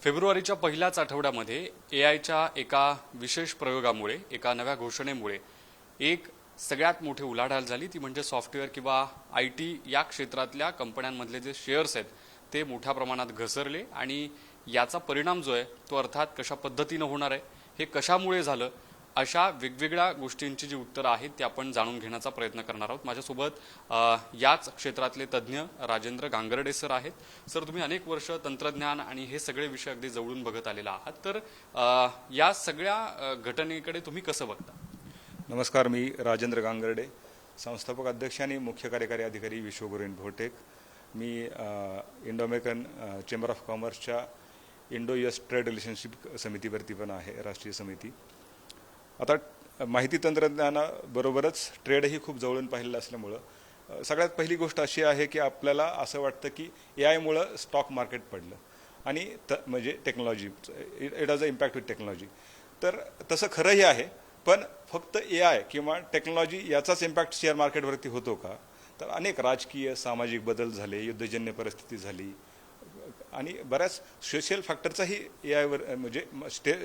फेब्रुवारीच्या पहिल्याच आठवड्यामध्ये एआयच्या एका विशेष प्रयोगामुळे, एका नव्या घोषणेमुळे एक सगळ्यात मोठी उलाढाल झाली. ती म्हणजे सॉफ्टवेअर किंवा आयटी या क्षेत्रातल्या कंपन्यांमधले जे शेअर्स आहेत ते मोठ्या प्रमाणात घसरले आणि याचा परिणाम जो आहे तो अर्थात कशा पद्धतीनं होणार आहे, हे कशामुळे झालं, अशा वेगवेगळ्या गोष्टींची जी उत्तरं आहेत ती आपण जाणून घेण्याचा प्रयत्न करणार आहोत. माझ्यासोबत याच क्षेत्रातले तज्ज्ञ राजेंद्र गांगर्डे सर आहेत. सर, तुम्ही अनेक वर्ष तंत्रज्ञान आणि हे सगळे विषय अगदी जवळून बघत आलेला आहात, तर या सगळ्या घटनेकडे तुम्ही कसं बघता? नमस्कार, मी राजेंद्र गांगर्डे, संस्थापक अध्यक्ष आणि मुख्य कार्यकारी अधिकारी विश्वगुरू इन्फोटेक. मी इंडो अमेरिकन चेंबर ऑफ कॉमर्सच्या इंडो US ट्रेड रिलेशनशिप समितीवरती पण आहे, राष्ट्रीय समिती. आता माहिती तंत्रज्ञानाबरोबरच ट्रेडही खूप जवळून पाहिलेलं असल्यामुळं सगळ्यात पहिली गोष्ट अशी आहे की आपल्याला असं वाटतं की AIमुळं स्टॉक मार्केट पडलं आणि म्हणजे technology, it has a impact with technology. तर तसं खरंही आहे, पण फक्त AI किंवा टेक्नॉलॉजी याचाच इम्पॅक्ट शेअर मार्केटवरती होतो का? तर अनेक राजकीय सामाजिक बदल झाले, युद्धजन्य परिस्थिती झाली आणि बऱ्याच सोशल फॅक्टरचाही AIवर म्हणजे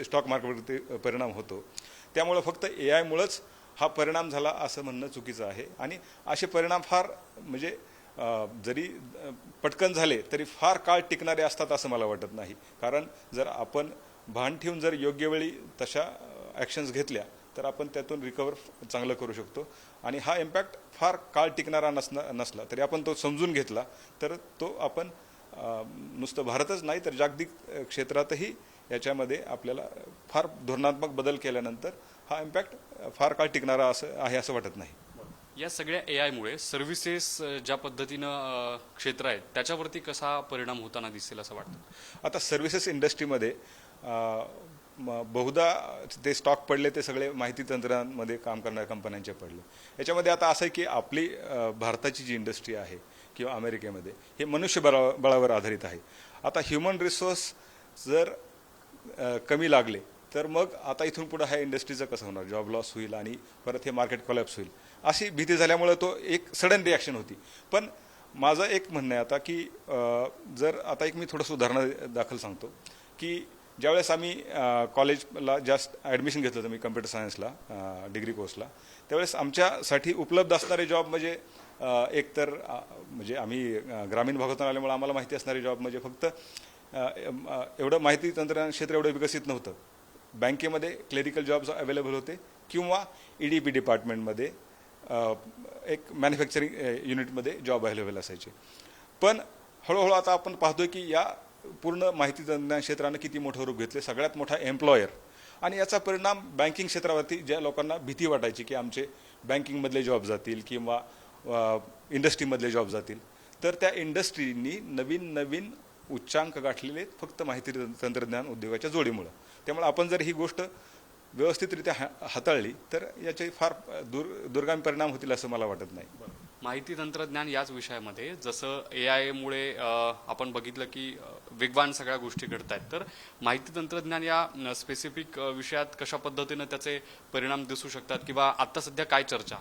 स्टॉक मार्केटवरती परिणाम होतो. त्यामुळं फक्त AIमुळंच हा परिणाम झाला असं म्हणणं चुकीचं आहे. आणि असे परिणाम फार म्हणजे जरी पटकन झाले तरी फार काळ टिकणारे असतात असं मला वाटत नाही. कारण जर आपण भान ठेवून जर योग्य वेळी तशा ॲक्शन्स घेतल्या तर आपण त्यातून रिकवर चांगलं करू शकतो. आणि हा इम्पॅक्ट फार काळ टिकणारा नसला तरी आपण तो समजून घेतला तर तो आपण नुसतं भारतच नाही तर जागतिक क्षेत्रातही याच्यामध्ये आपल्याला फार धोरणात्मक बदल केल्यानंतर हा इम्पॅक्ट फार काळ टिकणारा आहे असं वाटत नाही. या सगळ्या AIमुळे सर्व्हिसेस ज्या पद्धतीनं क्षेत्र आहेत त्याच्यावरती कसा परिणाम होताना दिसेल असं वाटतं? आता सर्व्हिसेस इंडस्ट्रीमध्ये बहुधा ते स्टॉक पडले ते सगळे माहिती तंत्रज्ञानामध्ये काम करणाऱ्या कंपन्यांचे पडले. याच्यामध्ये आता असं आहे की आपली भारताची जी इंडस्ट्री आहे किंवा अमेरिकेमध्ये हे मनुष्यबळावर आधारित आहे. आता ह्युमन रिसोर्स जर कमी लागले तर मग आता इथून पुढे ह्या इंडस्ट्रीचं कसं होणार? जॉब लॉस होईल आणि परत हे मार्केट कोलॅप्स होईल अशी भीती झाल्यामुळे तो एक सडन रिॲक्शन होती. पण माझं एक म्हणणं आहे आता की जर आता एक मी थोडंसं उदाहरण दाखल सांगतो की ज्यावेळेस आम्ही कॉलेजला जास्त ॲडमिशन घेतलं होतं, मी कम्प्युटर सायन्सला डिग्री कोर्सला, त्यावेळेस आमच्यासाठी उपलब्ध असणारे जॉब म्हणजे एकतर म्हणजे आम्ही ग्रामीण भागातून आल्यामुळे आम्हाला माहिती असणारे जॉब म्हणजे फक्त एवढं माहिती तंत्रज्ञान क्षेत्र एवढं विकसित नव्हतं. बँकेमध्ये क्लेरिकल जॉब्स अवेलेबल होते किंवा EDP डिपार्टमेंटमध्ये एक मॅन्युफॅक्चरिंग युनिटमध्ये जॉब अवेलेबल असायचे. पण हळूहळू आता आपण पाहतोय की या पूर्ण माहिती तंत्रज्ञान क्षेत्रानं किती मोठं रूप घेतले, सगळ्यात मोठा एम्प्लॉयर. आणि याचा परिणाम बँकिंग क्षेत्रावरती ज्या लोकांना भीती वाटायची की आमचे बँकिंगमधले जॉब जातील किंवा इंडस्ट्रीमधले जॉब जातील, तर त्या इंडस्ट्रीनी नवीन उच्चांक गाठलेले फक्त माहिती तंत्रज्ञान उद्योगाच्या जोडीमुळं. त्यामुळे आपण जर ही गोष्ट व्यवस्थितरित्या हाताळली तर याचे फार दूरगामी परिणाम होतील असं मला वाटत नाही. माहिती तंत्रज्ञान याच विषयामध्ये जसं AIमुळे आपण बघितलं की वेगवान सगळ्या गोष्टी घडत आहेत, तर माहिती तंत्रज्ञान या स्पेसिफिक विषयात कशा पद्धतीनं त्याचे परिणाम दिसू शकतात किंवा आता सध्या काय चर्चा?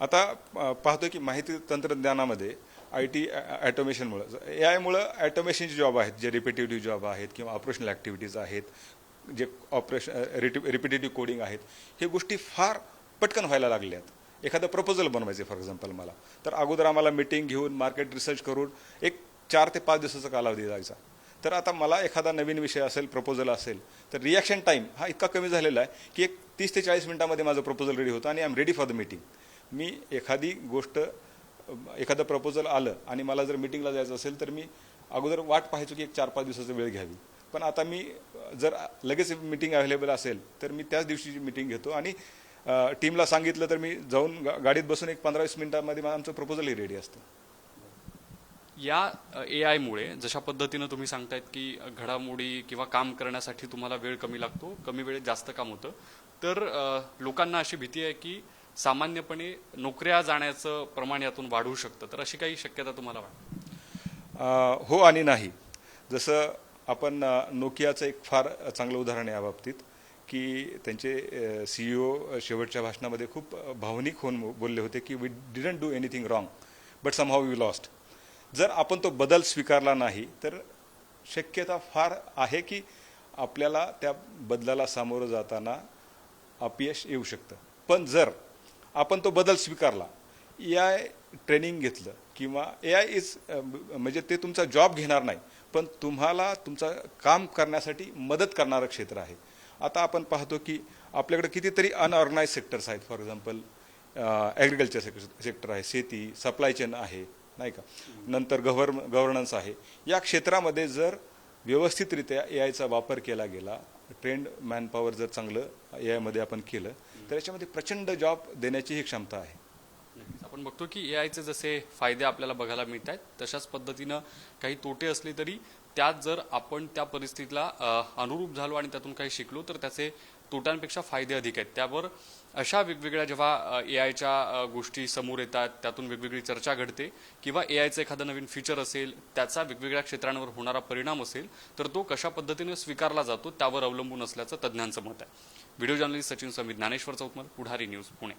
आता पाहतोय की माहिती तंत्रज्ञानामध्ये IT ॲटोमेशनमुळं AIमुळं ॲटोमेशनचे जॉब आहेत, जे रिपिटेटिव्ह जॉब आहेत किंवा ऑपरेशनल ॲक्टिव्हिटीज आहेत, जे रिपिटेटिव्ह कोडिंग आहेत, हे गोष्टी फार पटकन व्हायला लागल्यात. एखादं प्रपोजल बनवायचे फॉर एक्झाम्पल मला, तर अगोदर आम्हाला मीटिंग घेऊन मार्केट रिसर्च करून एक 4 ते 5 दिवसाचा कालावधी जायचा. तर आता मला एखादा नवीन विषय असेल, प्रपोजल असेल, तर रिॲक्शन टाईम हा इतका कमी झालेला आहे की एक 30 ते 40 मिनिटामध्ये माझं प्रपोजल रेडी होतं आणि I am ready for the meeting. मी एखादी गोष्ट, एखादं प्रपोजल आलं आणि मला जर मीटिंगला जायचं असेल तर मी अगोदर वाट पाहायचो की एक 4-5 दिवसाचा वेळ घ्यावी. पण आता मी जर लगेच मीटिंग अवेलेबल असेल तर मी त्याच दिवशीची मीटिंग घेतो आणि टीमला सांगितलं तर मी जाऊन गाडीत बसून एक 15-20 मिनिटांमध्ये आमचं प्रपोजलही रेडी असतं. या AIमुळे जशा पद्धतीनं तुम्ही सांगतायत की घडामोडी किंवा काम करण्यासाठी तुम्हाला वेळ कमी लागतो, कमी वेळेत जास्त काम होतं, तर लोकांना अशी भीती आहे की सामान्यपणे नोकऱ्या जाण्याचं प्रमाण यातून वाढू शकतं, तर अशी काही शक्यता तुम्हाला वाटते? हो आणि नाही. जसं आपण नोकियाचं एक फार चांगलं उदाहरण आहे या बाबतीत की त्यांचे CEO शेवटच्या भाषणामध्ये खूप भावनिक होऊन बोलले होते की we didn't do anything wrong but somehow we lost. जर आपण तो बदल स्वीकारला नाही तर शक्यता फार आहे की आपल्याला त्या बदलाला सामोरं जाताना अपयश येऊ शकतं. पण जर आपण तो बदल स्वीकारला, AI ट्रेनिंग घेतलं किंवा AI इज म्हणजे ते तुमचा जॉब घेणार नाही, पण तुम्हाला तुमचं काम करण्यासाठी मदत करणारं क्षेत्र आहे. आता आपण पाहतो की आपल्याकडे कितीतरी अनऑर्गनाइज सेक्टर्स आहेत. फॉर एक्झाम्पल ॲग्रिकल्चर सेक्टर आहे, शेती, सप्लाय चेन आहे, नाही का, नंतर गव्हर्नन्स आहे. या क्षेत्रामध्ये जर व्यवस्थितरित्या AIचा वापर केला गेला, ट्रेंड मॅनपॉवर जर चांगलं AI मध्ये आपण केलं, तर याच्यामध्ये प्रचंड जॉब देण्याची ही क्षमता आहे. नक्कीच. आपण बघतो की एआयचे जसे फायदे आपल्याला बघायला मिळत आहेत, तशाच पद्धतीनं काही तोटे असले तरी त्यात जर आपण त्या परिस्थितीला अनुरूप झालो आणि त्यातून काही शिकलो तर त्याचे तोट्यांपेक्षा फायदे अधिक आहेत. त्यावर अशा वेगवेगळ्या जेव्हा एआयच्या गोष्टी समोर येतात, त्यातून वेगवेगळी चर्चा घडते किंवा एआयचं एखादं नवीन फीचर असेल, त्याचा वेगवेगळ्या क्षेत्रांवर होणारा परिणाम असेल, तर तो कशा पद्धतीने स्वीकारला जातो त्यावर अवलंबून असल्याचं तज्ज्ञांचं मत आहे. व्हिडिओ जर्नलिस्ट सचिन समीत, ज्ञानेश्वर चौतमल, पुढारी न्यूज, पुणे.